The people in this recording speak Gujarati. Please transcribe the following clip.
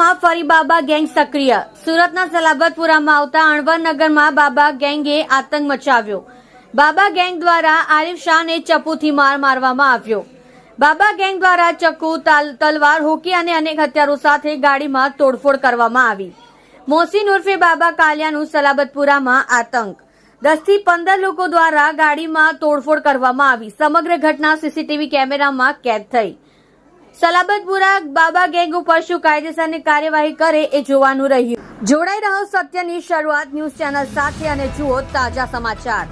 જિલ્લામાં ફરી બાબા ગેંગ સક્રિય। સુરતના સલાબતપુરામાં આવતા અણવરનગરમાં બાબા ગેંગે આતંક મચાવ્યો। બાબા ગેંગ દ્વારા આરિફ શાહને ચપ્પુથી માર મારવામાં આવ્યો। બાબા ગેંગ દ્વારા ચક્કુ, તલવાર, હોકી અને અનેક હથિયારો સાથે ગાડીમાં તોડફોડ કરવામાં આવી। મોહસિન ઉર્ફે બાબા કાલિયાનું સલાબતપુરામાં આતંક। 10 થી 15 લોકો દ્વારા ગાડીમાં તોડફોડ કરવામાં આવી। સમગ્ર ઘટના સીસીટીવી કેમેરામાં કેદ થઈ। સલાબતપુરા બાબા ગેંગ ઉપર શું કાયદેસરની કાર્યવાહી કરે એ જોવાનું રહ્યું। જોડાઈ રહો સત્યની શરૂઆત ન્યૂઝ ચેનલ સાથે અને જુઓ તાજા સમાચાર।